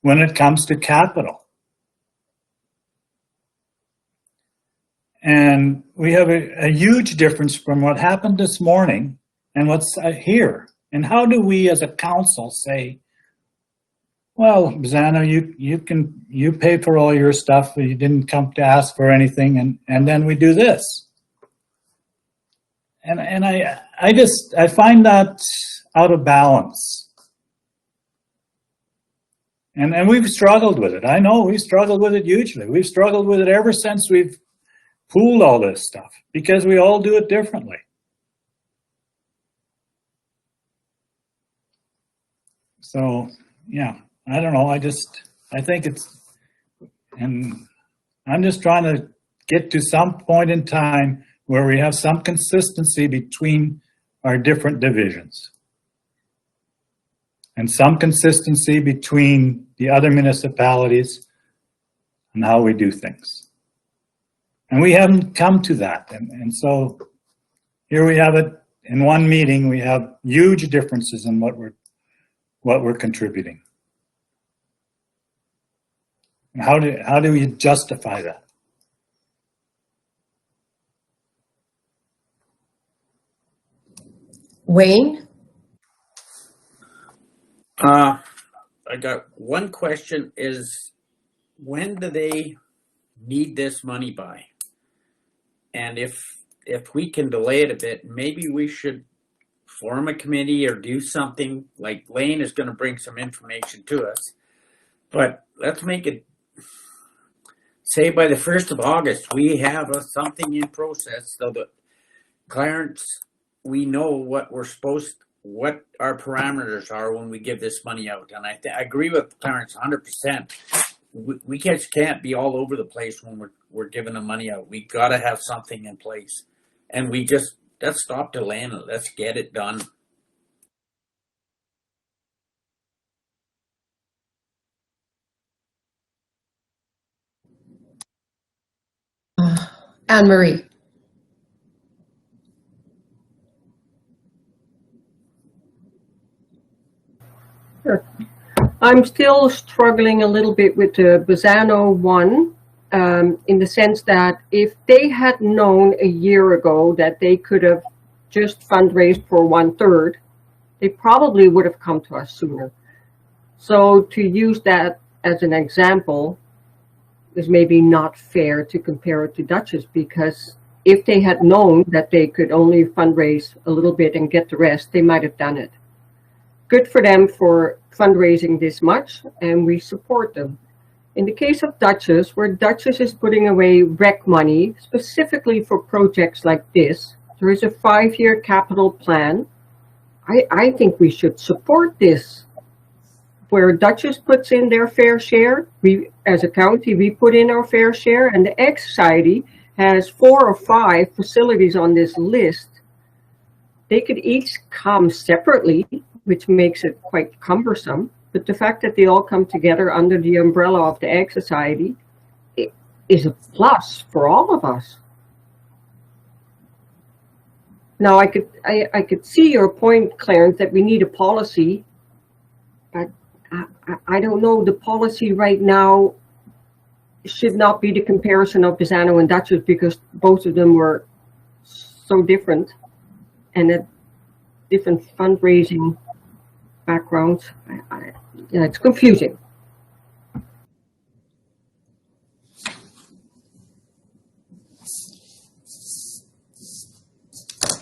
when it comes to capital. And we have a huge difference from what happened this morning and what's here. And how do we as a council say, well, Zana, you pay for all your stuff, you didn't come to ask for anything, and then we do this. And I find that out of balance. And we've struggled with it. I know we've struggled with it hugely. We've struggled with it ever since we've pooled all this stuff, because we all do it differently. So, yeah, I don't know. I think it's, and I'm just trying to get to some point in time where we have some consistency between our different divisions and some consistency between the other municipalities and how we do things. And we haven't come to that. And so here we have it in one meeting. We have huge differences in what we're contributing. And how do we justify that? Wayne? I got one question is, when do they need this money by? And if we can delay it a bit, maybe we should form a committee or do something. Like Lane is going to bring some information to us, but let's make it, say by the 1st of August, we have something in process so that Clarence, we know what what our parameters are when we give this money out. And I agree with Clarence 100%. We just can't be all over the place when we're giving the money out. We got to have something in place, and let's stop delaying it. Let's get it done. Anne-Marie? Sure. I'm still struggling a little bit with the Bozano one, in the sense that if they had known a year ago that they could have just fundraised for 1/3, they probably would have come to us sooner. So to use that as an example is maybe not fair to compare it to Duchess, because if they had known that they could only fundraise a little bit and get the rest, they might have done it. Good for them for fundraising this much, and we support them. In the case of Duchess, where Duchess is putting away rec money specifically for projects like this, there is a 5-year capital plan. I think we should support this. Where Duchess puts in their fair share, we as a county, we put in our fair share, and the Ag Society has 4 or 5 facilities on this list. They could each come separately, which makes it quite cumbersome. But the fact that they all come together under the umbrella of the Ag Society is a plus for all of us. Now, I could see your point, Clarence, that we need a policy, but I don't know. The policy right now should not be the comparison of Bozano and Duchess, because both of them were so different and at different fundraising backgrounds. Yeah, it's confusing.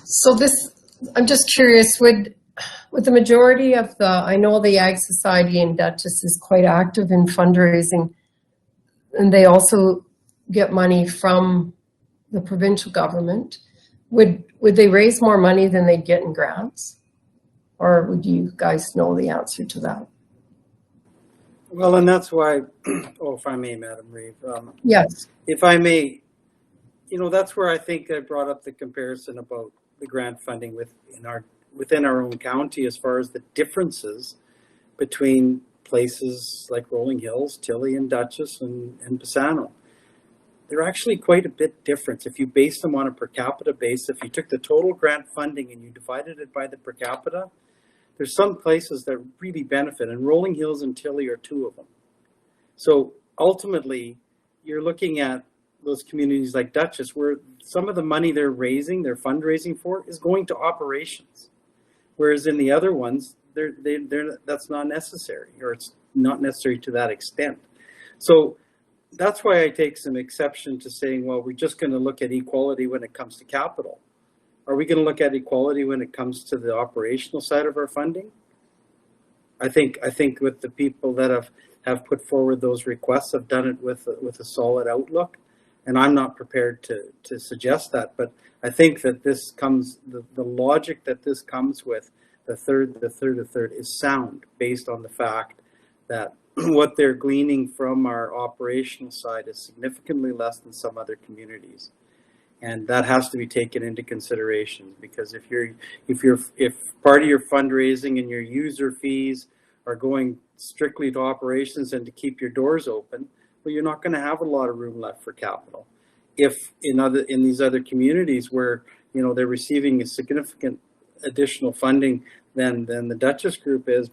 So this, I'm just curious, would the majority of I know the Ag Society in Duchess is quite active in fundraising, and they also get money from the provincial government. Would they raise more money than they get in grants? Or would you guys know the answer to that? Well, and that's why, oh, if I may, Madam Reeve, Yes. if I may, you know, that's where I think I brought up the comparison about the grant funding within our own county as far as the differences between places like Rolling Hills, Tilley and Duchess and Bassano. They're actually quite a bit different. If you base them on a per capita base, if you took the total grant funding and you divided it by the per capita, there's some places that really benefit, and Rolling Hills and Tilley are two of them. So ultimately, you're looking at those communities like Duchess, where some of the money they're raising, they're fundraising for, is going to operations. Whereas in the other ones, that's not necessary, or it's not necessary to that extent. So that's why I take some exception to saying, well, we're just going to look at equality when it comes to capital. Are we going to look at equality when it comes to the operational side of our funding? I think with the people that have put forward those requests have done it with a solid outlook, and I'm not prepared to suggest that. But I think that this comes, the logic that this comes with, the third is sound, based on the fact that what they're gleaning from our operational side is significantly less than some other communities. And that has to be taken into consideration, because if part of your fundraising and your user fees are going strictly to operations and to keep your doors open, well, you're not going to have a lot of room left for capital. If in these other communities where, you know, they're receiving a significant additional funding than the Duchess group is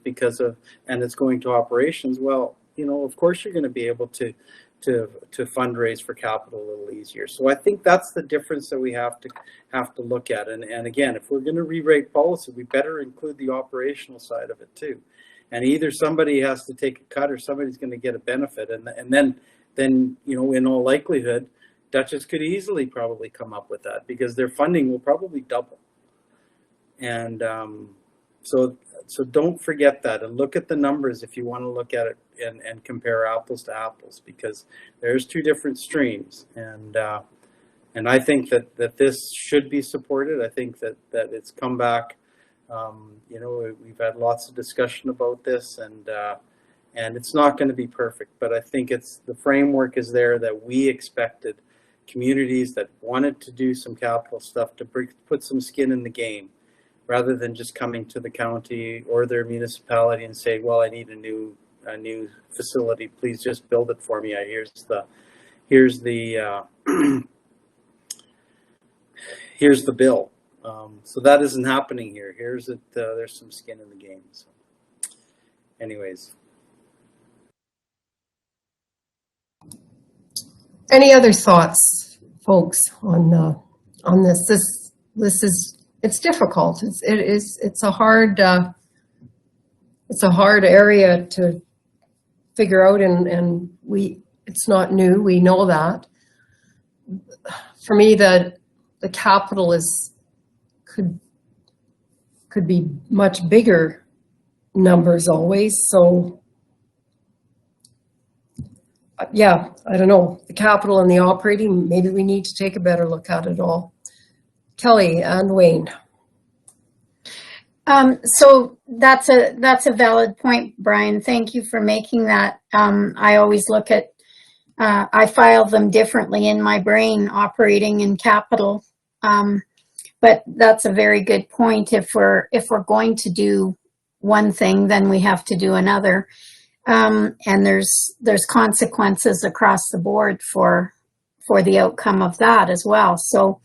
and it's going to operations, well, you know, of course you're going to be able to fundraise for capital a little easier. So I think that's the difference that we have to look at. And again, if we're going to rewrite policy, we better include the operational side of it too. And either somebody has to take a cut or somebody's going to get a benefit. And then you know, in all likelihood, Duchess could easily probably come up with that, because their funding will probably double. And so don't forget that, and look at the numbers if you want to look at it and compare apples to apples, because there's two different streams. And I think that this should be supported. I think that it's come back. You know, we've had lots of discussion about this, and it's not going to be perfect, but I think the framework is there that we expected communities that wanted to do some capital stuff to put some skin in the game, rather than just coming to the county or their municipality and say, well, I need a new facility, please just build it for me. Here's the here's the bill. So that isn't happening here. There's some skin in the game. So anyways. Any other thoughts, folks, on this? This is, it's difficult. It's a hard area to figure out, and it's not new. We know that. For me, the capital could be much bigger numbers always. So yeah, I don't know, the capital and the operating, maybe we need to take a better look at it all. Kelly and Wayne. So that's a valid point, Brian. Thank you for making that. I always look at, I file them differently in my brain, operating and capital. But that's a very good point. If we're going to do one thing, then we have to do another. And there's consequences across the board for the outcome of that as well. So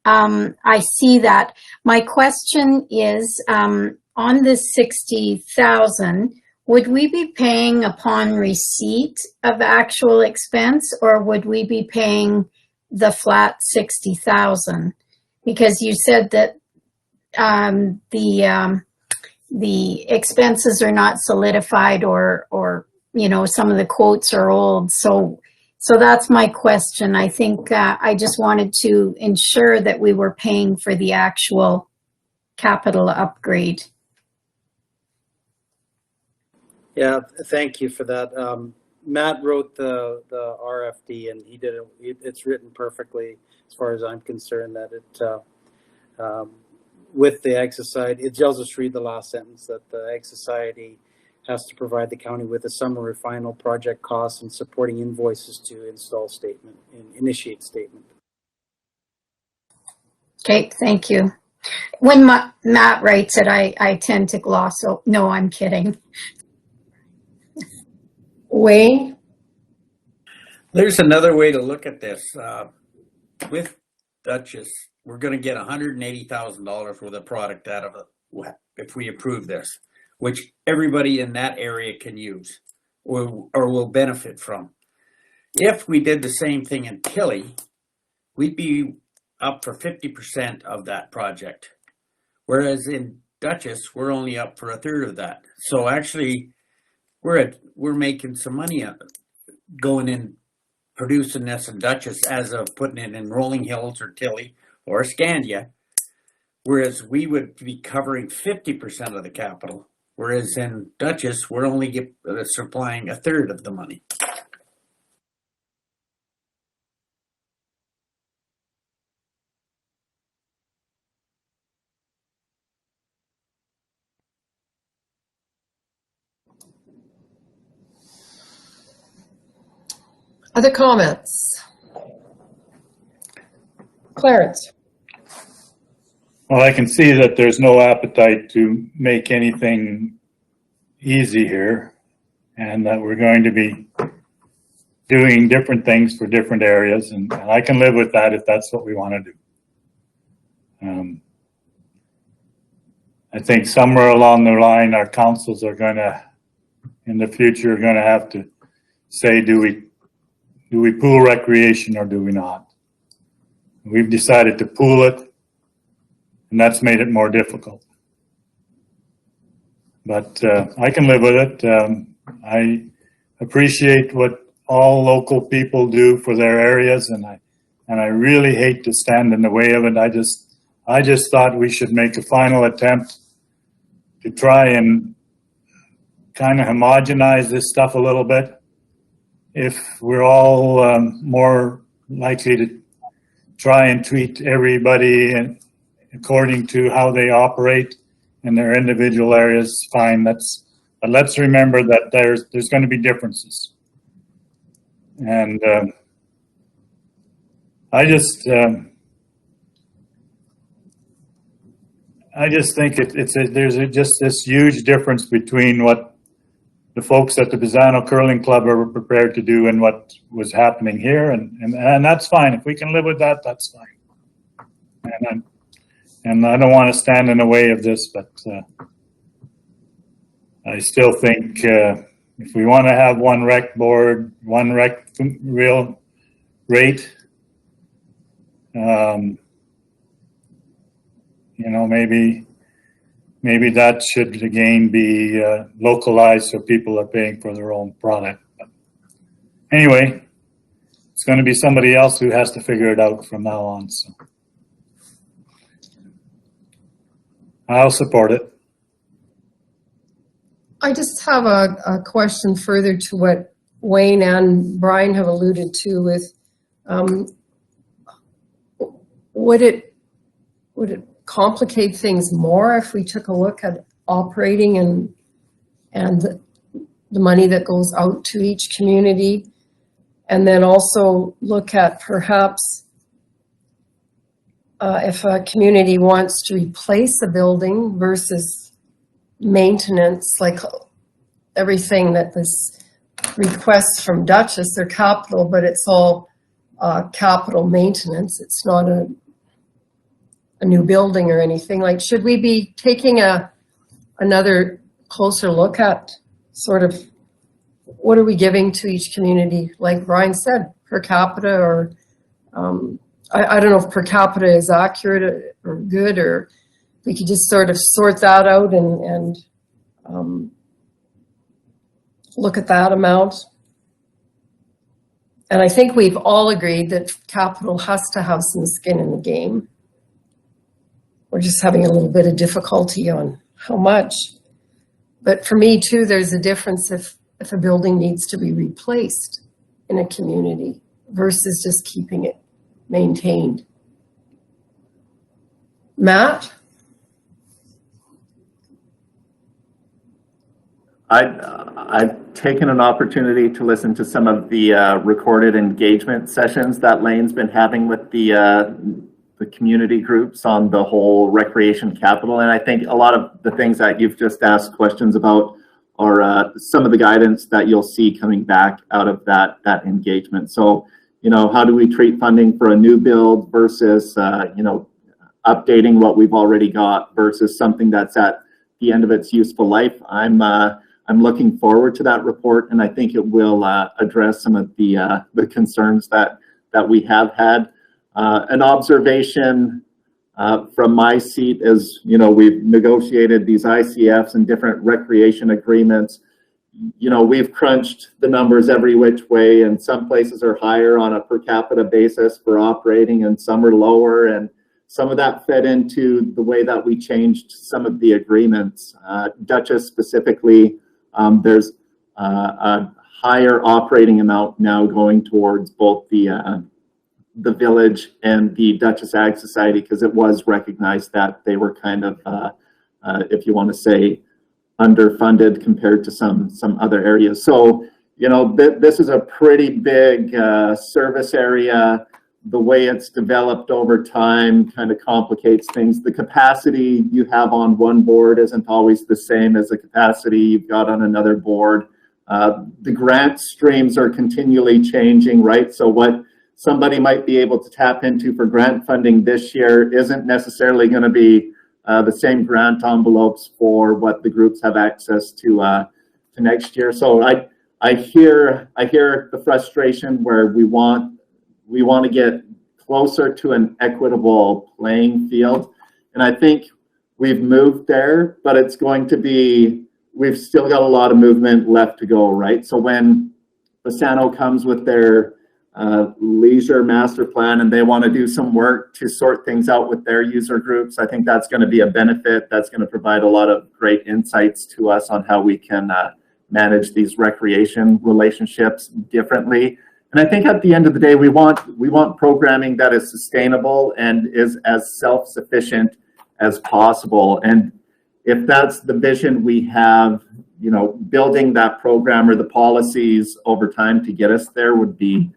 I see that. My question is, on this 60,000, would we be paying upon receipt of actual expense, or would we be paying the flat 60,000? Because you said that the expenses are not solidified, or you know, some of the quotes are old. So that's my question. I think I just wanted to ensure that we were paying for the actual capital upgrade. Yeah, thank you for that. Matt wrote the RFD, and he did it. It's written perfectly, as far as I'm concerned, that it with the Ag Society, I'll just read the last sentence, that the Ag Society has to provide the county with a summary of final project costs and supporting invoices to install statement and initiate statement. Okay, thank you. When Matt writes it, I tend to gloss. So no, I'm kidding. Wayne? There's another way to look at this. With Duchess, we're going to get $180,000 worth of product out of it if we approve this, which everybody in that area can use or will benefit from. If we did the same thing in Tilly, we'd be up for 50% of that project. Whereas in Duchess, we're only up for a third of that. So actually, we're making some money on it, going in, producing this in Duchess as of putting it in Rolling Hills or Tilly or Scandia. Whereas we would be covering 50% of the capital. Whereas in Duchess, we're only supplying a third of the money. Other comments? Clarence? Well, I can see that there's no appetite to make anything easy here, and that we're going to be doing different things for different areas, and I can live with that if that's what we want to do. I think somewhere along the line, our councils are going to, in the future, going to have to say, do we pool recreation or do we not? We've decided to pool it, and that's made it more difficult. But I can live with it. I appreciate what all local people do for their areas, and I really hate to stand in the way of it. I just thought we should make a final attempt to try and kind of homogenize this stuff a little bit. If we're all more likely to try and treat everybody according to how they operate in their individual areas, fine. But let's remember that there's going to be differences. And I just think there's just this huge difference between what the folks at the Bazzano Curling Club are prepared to do and what was happening here, and that's fine. If we can live with that, that's fine. And I don't want to stand in the way of this, but I still think if we want to have one rec board, one rec real rate, maybe that should again be localized so people are paying for their own product. But anyway, it's going to be somebody else who has to figure it out from now on. So I'll support it. I just have a question further to what Wayne and Brian have alluded to with, would it complicate things more if we took a look at operating and the money that goes out to each community, and then also look at perhaps if a community wants to replace a building versus maintenance, like everything that this request from Duchess, they're capital, but it's all capital maintenance. It's not a new building or anything. Like, should we be taking another closer look at sort of what are we giving to each community? Like Brian said, per capita, or I don't know if per capita is accurate or good, or we could just sort of sort that out and look at that amount. And I think we've all agreed that capital has to have some skin in the game. We're just having a little bit of difficulty on how much. But for me too, there's a difference if a building needs to be replaced in a community versus just keeping it maintained. Matt? I've taken an opportunity to listen to some of the recorded engagement sessions that Lane's been having with the community groups on the whole recreation capital, and I think a lot of the things that you've just asked questions about are some of the guidance that you'll see coming back out of that engagement. So, you know, how do we treat funding for a new build versus you know, updating what we've already got versus something that's at the end of its useful life? I'm looking forward to that report, and I think it will address some of the concerns that we have had. An observation from my seat is, you know, we've negotiated these ICFs and different recreation agreements. You know, we've crunched the numbers every which way, and some places are higher on a per capita basis for operating, and some are lower, and some of that fed into the way that we changed some of the agreements. Duchess specifically, there's a higher operating amount now going towards both the village and the Duchess Ag Society, because it was recognized that they were kind of, if you want to say, underfunded compared to some other areas. So, you know, this is a pretty big service area. The way it's developed over time kind of complicates things. The capacity you have on one board isn't always the same as the capacity you've got on another board. The grant streams are continually changing, right? So what somebody might be able to tap into for grant funding this year isn't necessarily going to be the same grant envelopes for what the groups have access to next year. So I hear the frustration where we want to get closer to an equitable playing field. And I think we've moved there, but it's going to be, we've still got a lot of movement left to go, right? So when Bassano comes with their leisure master plan and they want to do some work to sort things out with their user groups, I think that's going to be a benefit. That's going to provide a lot of great insights to us on how we can manage these recreation relationships differently. And I think at the end of the day, we want programming that is sustainable and is as self-sufficient as possible. And if that's the vision we have, you know, building that program or the policies over time to get us there would be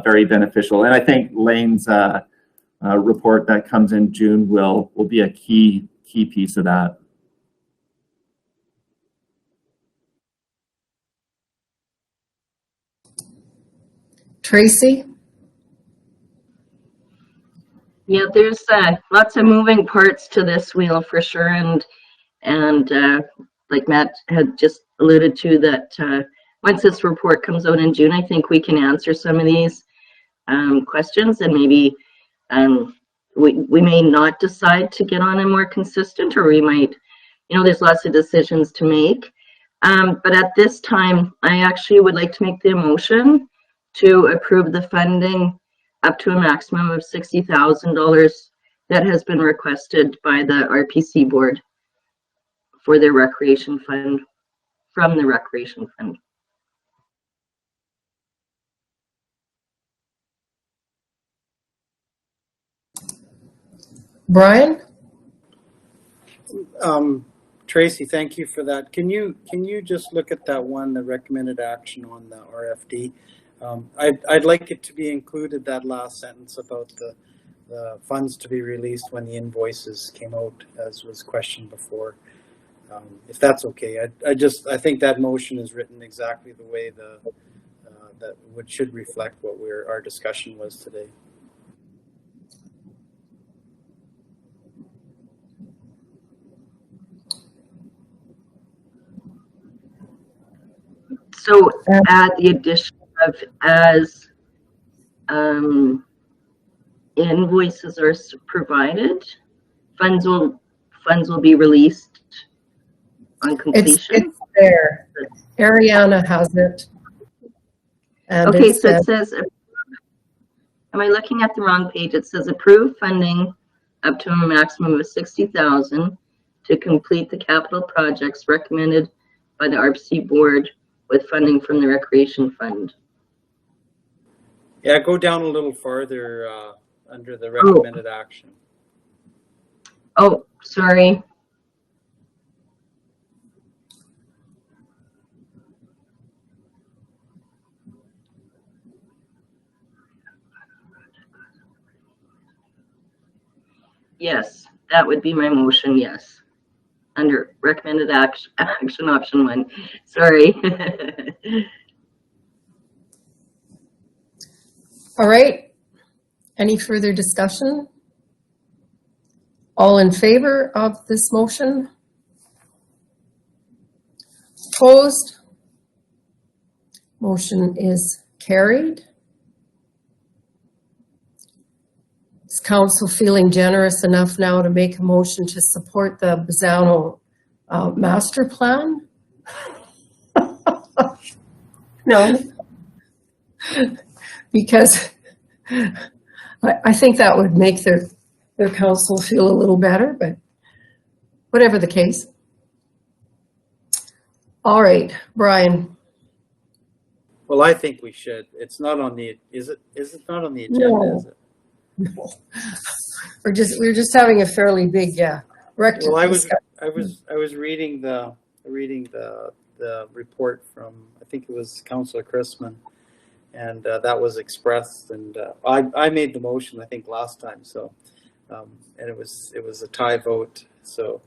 very beneficial. And I think Lane's report that comes in June will be a key piece of that. Tracy? Yeah, there's lots of moving parts to this wheel for sure, and like Matt had just alluded to, that once this report comes out in June, I think we can answer some of these questions, and maybe we may not decide to get on a more consistent, or we might, you know, there's lots of decisions to make. But at this time, I actually would like to make the motion to approve the funding up to a maximum of $60,000 that has been requested by the RPC board for their recreation fund, from the recreation fund. Brian? Tracy, thank you for that. Can you just look at that one, the recommended action on the RFD? I'd like it to be included, that last sentence about the funds to be released when the invoices came out, as was questioned before. If that's okay, I think that motion is written exactly the way that should reflect what our discussion was today. So add the addition of as invoices are provided, funds will be released on completion. It's there. Ariana has it. And okay, so it says, am I looking at the wrong page? It says approve funding up to a maximum of $60,000 to complete the capital projects recommended by the RPC board with funding from the recreation fund. Yeah, go down a little farther under the recommended action. Oh, sorry. Yes, that would be my motion, yes. Under recommended action option 1. Sorry. All right. Any further discussion? All in favor of this motion? Opposed? Motion is carried. Is council feeling generous enough now to make a motion to support the Bazzano master plan? No, Because I think that would make their council feel a little better, but whatever the case. All right, Brian. Well, I think we should. It's not on the, is it not on the agenda, No. is it? No. We're just having a fairly big Well, I was reading the report from, I think it was Councillor Chrisman, and that was expressed, and I made the motion I think last time, so and it was a tie vote. So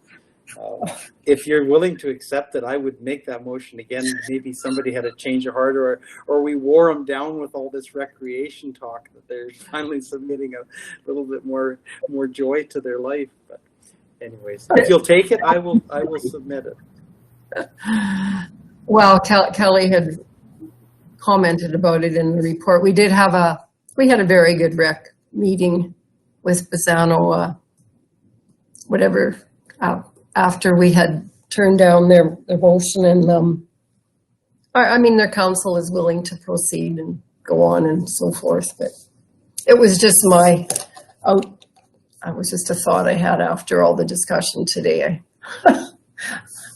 if you're willing to accept it, I would make that motion again. Maybe somebody had a change of heart, or we wore them down with all this recreation talk that they're finally submitting a little bit more joy to their life. But anyways, if you'll take it, I will submit it. Well, Kelly had commented about it in the report. We had a very good rec meeting with Bazzano, after we had turned down their motion, and I mean, their council is willing to proceed and go on and so forth, but it was just it was just a thought I had after all the discussion today. I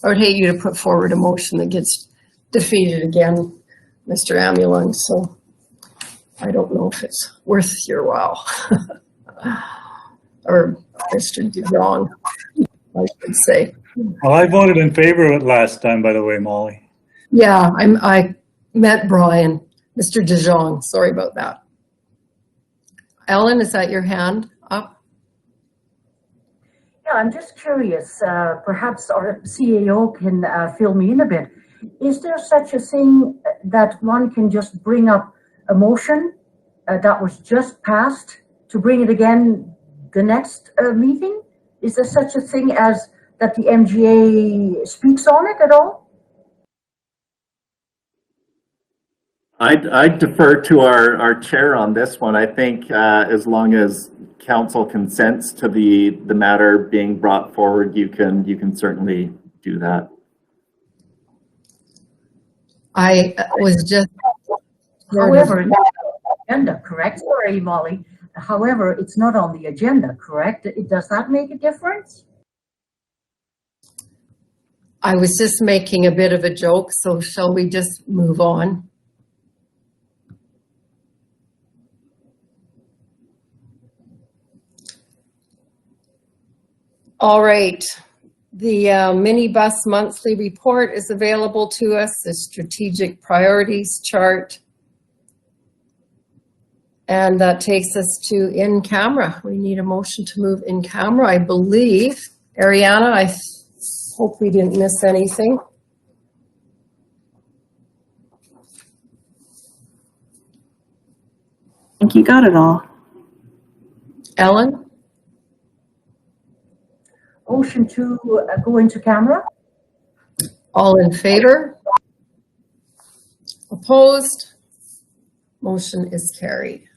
would hate you to put forward a motion that gets defeated again, Mr. Amulung, so I don't know if it's worth your while. Or Mr. DeJong, I should say. Well, I voted in favor of it last time, by the way, Molly. Yeah, I met Brian, Mr. DeJong, sorry about that. Ellen, is that your hand up? Yeah, I'm just curious, perhaps our CAO can fill me in a bit. Is there such a thing that one can just bring up a motion that was just passed to bring it again the next meeting? Is there such a thing as that the MGA speaks on it at all? I'd defer to our chair on this one. I think as long as council consents to the matter being brought forward, you can certainly do that. I was just. However, it's not on the agenda, correct? Sorry, Molly. However, it's not on the agenda, correct? Does that make a difference? I was just making a bit of a joke, so shall we just move on? All right. The minibus monthly report is available to us, the strategic priorities chart. And that takes us to in camera. We need a motion to move in camera, I believe. Ariana, I hope we didn't miss anything. I think you got it all. Ellen? Motion to go into camera. All in favor? Opposed? Motion is carried.